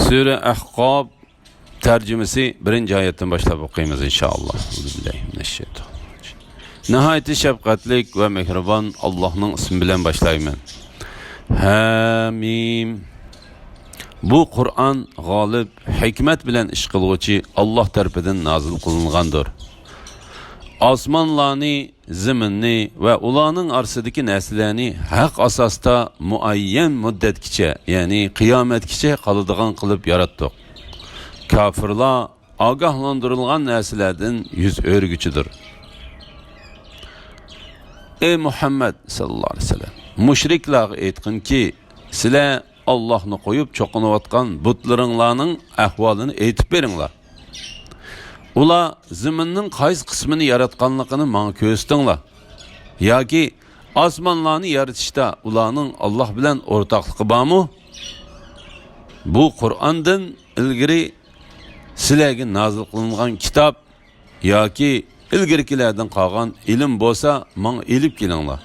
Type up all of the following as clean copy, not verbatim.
Sure Ahqab tercümesi birinci ayetten başlayıp okuyayımız inşallah. Nihayeti şefkatlik ve mehriban Allah'ın ismi bilen başlayayım. Hamim. Bu Kur'an galip, hikmet bilen iş kılgıcı Allah tarafından nazil kılıngandır. Osmonlarni, zaminni ve ularning arsidagi narsalarni haq asosda muayyan muddatgacha, ya'ni qiyomatgacha qoladigan qilib yaratdik. Kafirlar ogohlantirilgan narsalardan yuz o'rguchidir. Ey Muhammad sallallohu alayhi vasallam, mushriklarga aytqinki, sizlar Allohni qo'yib cho'qinayotgan butlaringlarning ahvolini aytib beringlar. Ular zaminning qaysi qismini yaratganligini menga ko'rsatinglar. Yoki osmonlarni yaratishda ularning Alloh bilan o'rtoqligi bormi? Bu Qur'ondan ilgari sizlarga nozil qilingan kitob yoki ilgarikilardan qolgan ilm bo'lsa, menga elib kelinglar.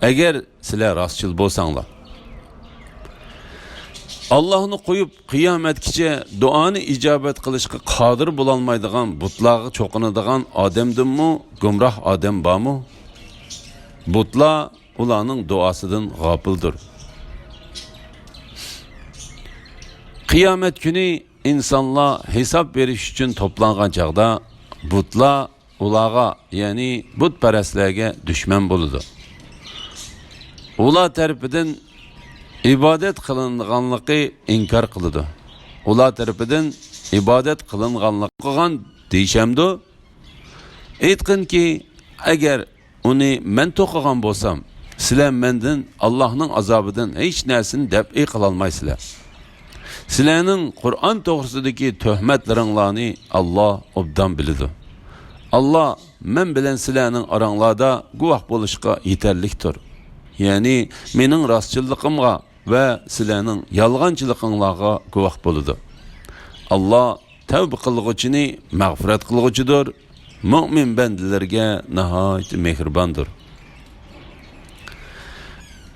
Agar sizlar rostchil bo'lsanglar, Allah'ını koyup kıyametkice duanı icabet kılışkı kadir bulanmaydıgan butlağı çoğunadıgan ademdin mu, gümrah adem ba mı? Butla ulanın duasıdın gafıldır. Kıyamet günü insanlar hesap veriş için toplanğan çağda butla ulağa, yani butperestlerge düşman buludu. Ula terpidin ibadet kılınganlığı inkar kılıdı. Ular tarafından ibadet kılınganlığı kılgan deyişemdi. Aytqin ki, eğer onu men to'qigan bo'lsam, sizlar mendan Allohning azobidan hech narsani dab'i qilolmaysizlar. Sizlarning Qur'on to'g'risidagi tuhmatlaringlarni Allah obdan biladi. Allah men bilan sizlarning oranglarda guvoh bo'lishga yetarlikdir. Yani mening rostchiligimga ve sizlerinin yalğancılıqınlarga guvoh boludu. Allah tevbe qilg'uchini mağfiret qilg'uchidir. Mümin bendilerge nihayet mehribandır.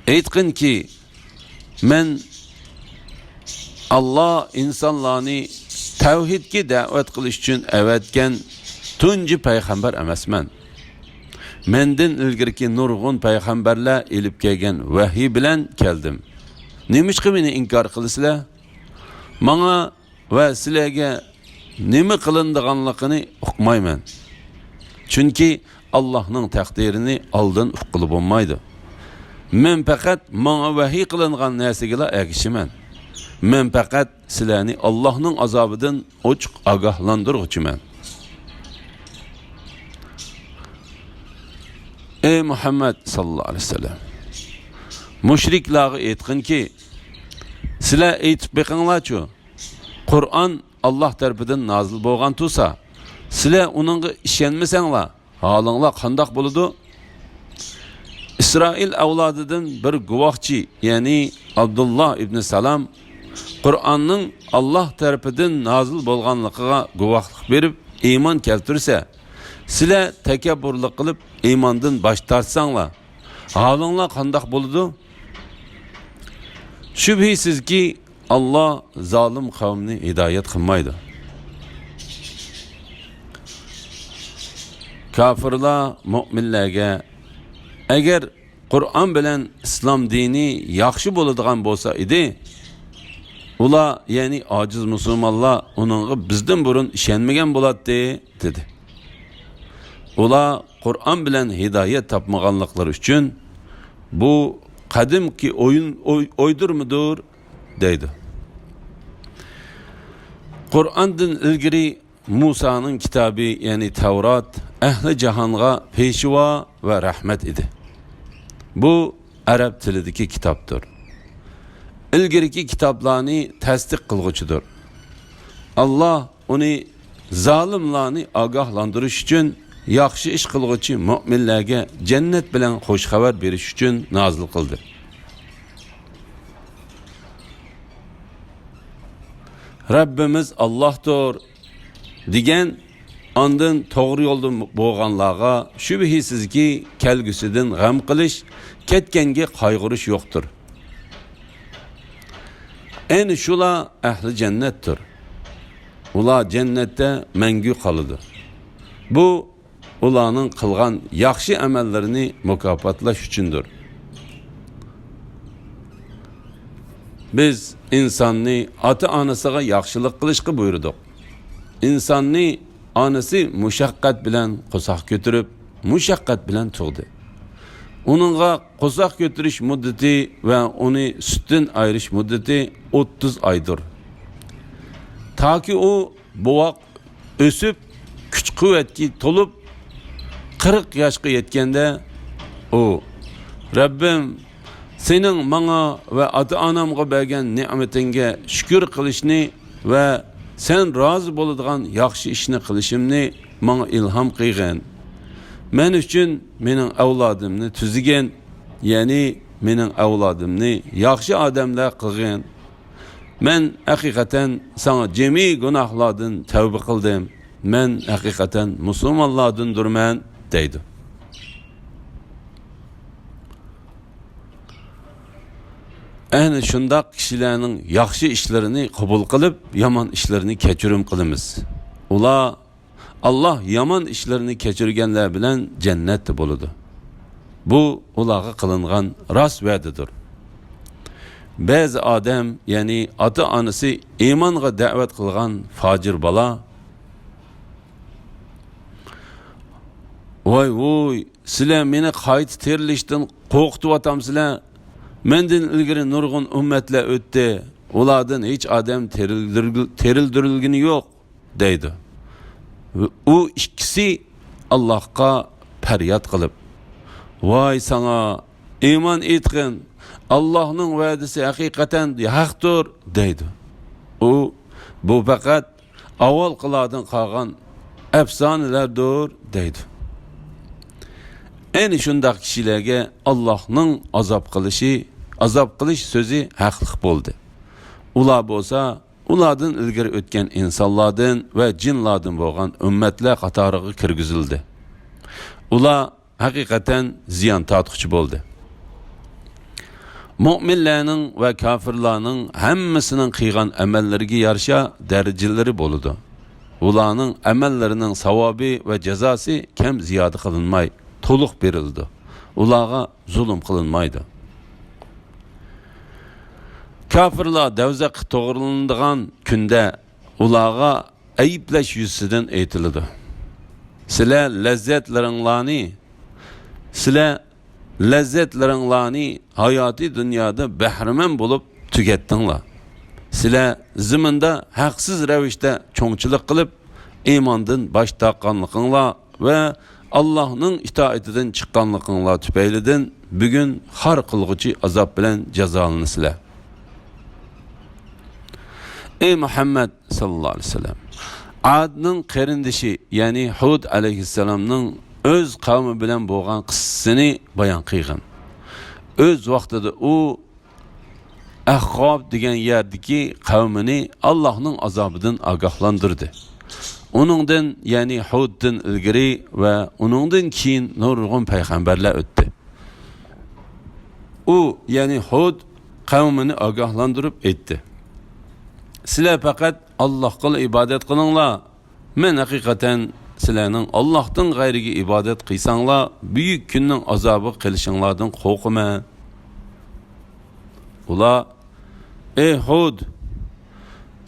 Aytqin ki, men Allah insanlarni tevhidga da'vat qilish uchun avatgan tunji payg'ambar emasman. Menden ilgirki nurg'un payg'ambarlar elib kelgan vahiy bilan keldim. Nemişki beni inkar kılısılar? Bana ve sizlerge nemi kılındıganlıkını uqmayman. Çünkü Allah'ın takdirini aldın uqılıp olmaydı. Men fakat bana vahiy kılıngan nersigila ergişimen. Men fakat sizlerni Allah'ın azabıdan oçuk agahlandırgıçımen. Ey Muhammed sallallahu aleyhi ve sellem, müşriklarga aytqin ki, sizlar aytib beqinglarchu, Qur'on Allah tarafidan nozil bo'lgan tursa, sizlar uningga ishonmasanglar, holinglar qandoq bo'ladi? İsrail avlodidan bir guvohchi, ya'ni Abdullah ibn Salam, Qur'onning Allah tarafidan nozil bo'lganligiga guvohlik berib iymon keltirsa, sizlar takabburlik qilib iymondan bosh tortsanglar, holinglar qandoq bo'ladi? Şüphesiz ki Allah zalim kavmini hidayet kılmaydı. Kafirlar müminlerge eğer Kur'an bilen İslam dini yaxşı bo'ladigan bo'lsa idi, ular, yani aciz Müslümanlar onunla bizden burun işenmegen bo'lardi dedi. Ular Kur'an bilen hidayet tapmaganlıkları için bu qadimki oydur mudur deydi. Qur'ondan ilgari Musa'nın kitabı, yani Tevrat, ehli cahanga peşva ve rahmet idi. Bu Arap tilideki kitaptır. İlgariki kitaplarni tasdiq qilg'uchidir. Allah onu zalimlarni ogohlantirish uchun yaxshi ish qilg'uchi mu'minlarga jannat bilan xush xabar berish uchun nozil qildi. Rabbimiz Allah'tır degan ondan to'g'ri yo'lda bo'lganlarga shubhisizki kelgusidan g'am qilish, ketganga qayg'urish yo'qdir. Eni şula ehli cennettir. Ular cennette mengü kalıdır. Bu ularning qilgan yaxshi amallarını mukofotlash uchundir. Biz insonni ota-onasiga yaxshilik qilishga buyurdik. İnsonni onasi mushaqqat bilan qo'soq ko'tarib, mushaqqat bilan tug'di. Uningga qo'soq ko'tarish muddati va uni sutdan ayirish muddati 30 oydir. Taki o boğaq ösüp kuch-quvvatga to'lib 40 yoshga yetganda o Rabbim sening menga va ota-onamga bergan ne'matingga shukr qilishni va sen rozi bo'ladigan yaxshi ishni qilishimni menga ilhom qilgin. Men uchun mening avlodimni tuzigin, ya'ni mening avlodimni yaxshi odamlar qilgin. Men haqiqatan sana jami gunohlardan tavba qildim. Men haqiqatan musulmonlardandurman deydi. Ayni shundaq kishilarning yaxshi ishlarini qabul qilib, yomon ishlarini kechirim qilamiz. Ular Allah yomon ishlarini kechirganlar bilan jannatda bo'ladi. Bu ularga qilingan rost va'dadir. Ba'zi odam, ya'ni ota-onasi iymonga da'vat qilgan fojir bola voy, sizlar meni qayta terilishdan qo'rqityapsizlar. Mendan ilgari nurg'un ummatlar o'tdi. Ulardan hech odam terildirilgani yo'q deydi. U ikkisi Allohga faryod qilib, voy sana iymon etgin, Allohning va'dasi haqiqatan haqdir deydi. U bu faqat avval qilardan qolgan afsonalardir deydi. Ayni shundaq kishilarga Allohning azob qilish so'zi haqliq bo'ldi. Ular bo'lsa, ulardan ilgari o'tgan insonlardan va jinlardan bo'lgan ummatlar qatoriga kirgizildi. Ular haqiqatan ziyon tortquchi bo'ldi. Mu'minlarning va kofirlarning hammasining qilgan amallariga yarasha darajalari bo'ladi. Ularning amallarining savobi va jazosi kam ziyoda qilinmay, to'liq berildi. Ularga zulm qilinmaydi. Kafirlar davzaq to'g'rilanadigan kunda ularga ayiblash yuzidan aytiladi. Sizlar lazzatlaringlarni hayoti dunyoda bahramand bo'lib tugatdinglar. Sizlar zaminda haqsiz ravishda cho'ngchilik qilib, iymondan bosh tortganliginglar va Allohning itoatidan chiqqanliginglar tufaylidan bugun har qilg'uchi azob bilan jazolanasizlar. Ey Muhammad sallallahu aleyhi ve sellem, Ad'ning qarindishi, ya'ni Hud alayhissalomning o'z qavmi bilan bo'lgan qissasini bayon qilgan. O'z vaqtida u Ahqob degan yerdagi qavmini Allohning azobidan ogohlantirdi. Uningdan, ya'ni Huddan ilgari va uningdan keyin nurg'un payg'ambarlar o'tdi. U, ya'ni Hud qavmini ogohlantirib aytdi: sizlar faqat Allohga ibodat qilinglar. Men haqiqatan sizlarning Allohdan g'ayriga ibodat qilsanglar, buyuk kunning azobi qilishinglardan qo'rqaman. Ular: ey Hud,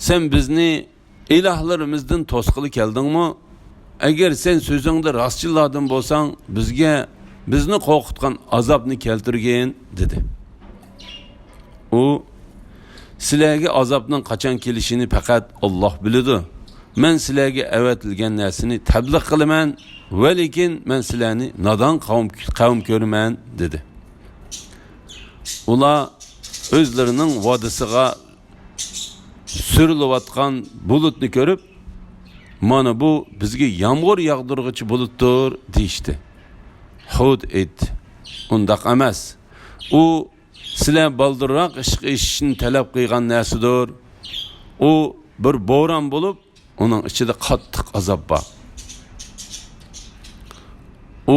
sen bizni ilahlarımızdan to'sqili keldingmi? Agar sen so'zingda rostchilardan bo'lsang, bizni qo'rqitgan azobni keltirgin dedi. U: sizlarga azobning qachon kelishini faqat Alloh biladi. Men sizlarga avatilgan narsani tabliq qilaman, va lekin men sizlarni nodon qavm ko'raman dedi. Ular o'zlarining vodisiga surilayotgan bulutni ko'rib, mana bu bizga yomg'ir yog'dirg'ichi bulutdir deyishdi. Hud aytdi: undaq emas. U sizlar baldirroq ish qilishni talab qilgan narsadir. U bir bo'ron bo'lib, uning ichida qattiq azob bor.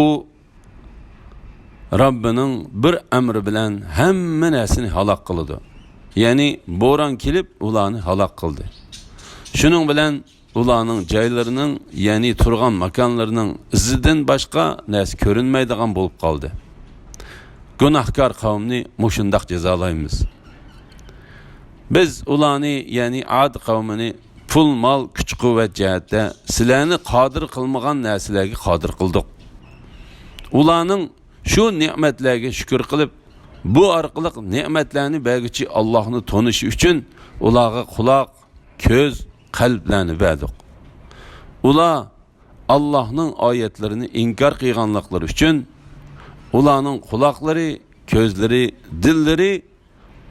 U Rabbining bir amri bilan hamma narsani halok qiladi. ya'ni bo'ron kelib ularni halok qildi. Shuning bilan ularning joylarining, ya'ni turgan makonlarining izidan boshqa narsa ko'rinmaydigan bo'lib qoldi. Gunohkor qavmni mushundaq jazolaymiz. Biz ularni, ya'ni Ad qavmini pul, mol, kuch-quvvat jihatda sizlarni qodir qilmagan narsalarga qodir qildik. Ularning shu ne'matlarga shukr qilib, bu orqali ne'matlarni berguchi Allohni tonish uchun ularga quloq, ko'z, qalblarni berdik. Ular Allohning oyatlarini inkor qilganliklari uchun ularning quloqlari, ko'zlari, dillari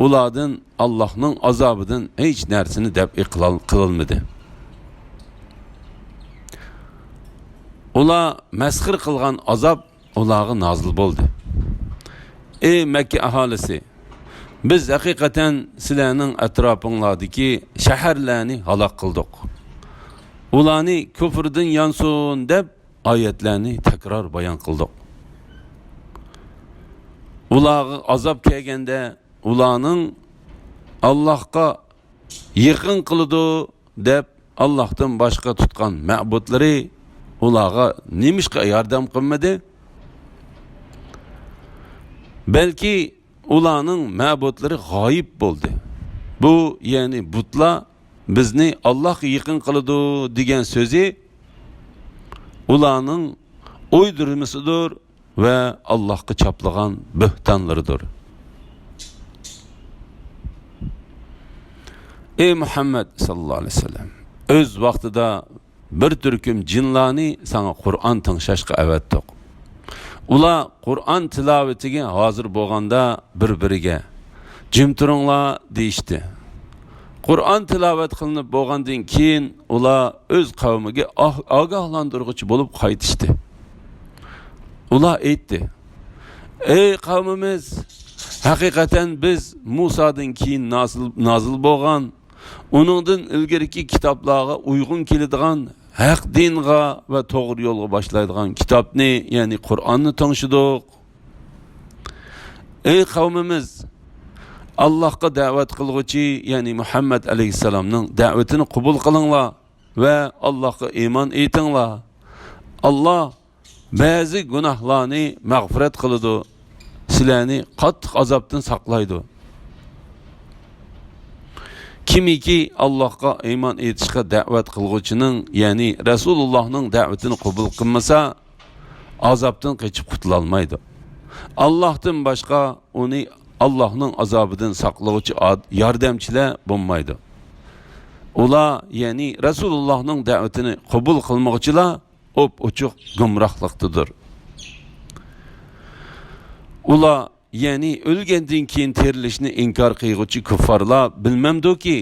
ulardan Allohning azobidan hech narsani dafi qilolmadi. Ular masxir qilgan azob ularga nozil bo'ldi. Ey Makka aholisi, biz haqiqatan sizlarning atrofinglardagi shaharlarni halok qildik. Ularni kufrdan yansun deb oyatlarni takror bayon qildik. Ularga azob kelganda ularning Allohga yaqin qiladi deb Allohdan boshqa tutgan ma'budlari ularga nimishqa yordam qilmadi? Belki ularning ma'budlari g'oyib bo'ldi. Bu, ya'ni butlar bizni Allohga yaqin qiladi degan so'zi ularning o'ydirmasidir va Allohga choplagan bo'htonlaridir. Ey Muhammad sallallohu alayhi vasallam, o'z vaqtida bir turkum jinlarni sana Qur'on tingshashga avatdik. Ular Qur'on tilovatiga hozir bo'lganda bir-biriga jim turinglar deyishdi. Qur'on tilovat qilinib bo'lgandan keyin ular o'z qavmiga ogohlantiruvchi bo'lib qaytishdi. Ular aytdi: "Ey qavmimiz, haqiqatan biz Musodan keyin nozil bo'lgan, uningdan ilgariki kitoblarga uyg'un keladigan haq dinga va to'g'ri yo'lga boshlaydigan kitobni, ya'ni Qur'onni tingshdik. Ey qavmimiz, Allohga da'vat qilguvchi, ya'ni Muhammad alayhisalomning da'vatini qabul qilinglar va Allohga iymon etinglar. Alloh ba'zi gunohlarni mag'firat qiladi, sizlarni qattiq azobdan saqlaydi. Kimiki Allohga iymon etishga da'vat qilguvchining, ya'ni Rasulullohning da'vatini qabul qilmasa, azobdan qochib qutula olmaydi. Allohdan boshqa uni Allohning azobidan saqlovchi yordamchilar bo'lmaydi. Ular, ya'ni Rasulullohning da'vatini qabul qilmoqchilar o'p-ochiq gumrohlikdadir. Ular, ya'ni o'lgandan keyin tirilishni inkor qiluvchi kuffarlar bilmamdiki,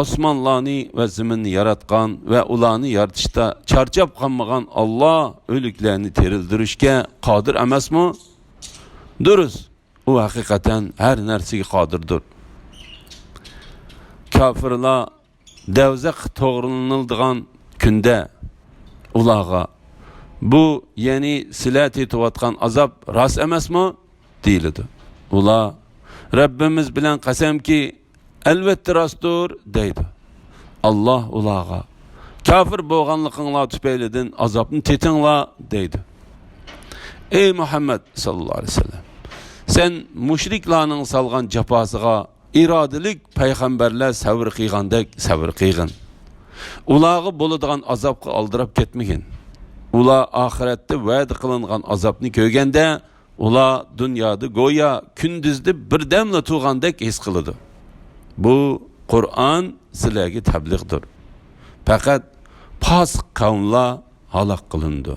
osmonlarni va zaminni yaratgan va ularni yaratishda charchab qolmagan Alloh o'liklarni tirildirishga qodir emasmi? Durust, u haqiqatan har narsaga qodirdir. Kafirlar davzaq to'g'rilanadigan kunda ularga bu, ya'ni sizlar tetayotgan azob rost emasmi deyiladi. Ular Rabbimiz bilan qasamki albatta rostdir deydi. Alloh ularga kafir bo'lganliginglar tufaylidan azobni tetinglar deydi. Ey Muhammad sallallohu alayhi vasallam, sen mushriklarning salgan jafosiga irodalik payg'ambarlar sabr qilgandek sabr qilgin. Ularga bo'ladigan azobga aldirab ketmagin. Ular oxiratda va'da qilingan azobni ko'rganda, ular dunyoda go'yo kunduzda birdamla tug'andek his qiladi. Bu Qur'on sizlarga tabliğdir. Faqat fosiq qavmlar halok qilindi.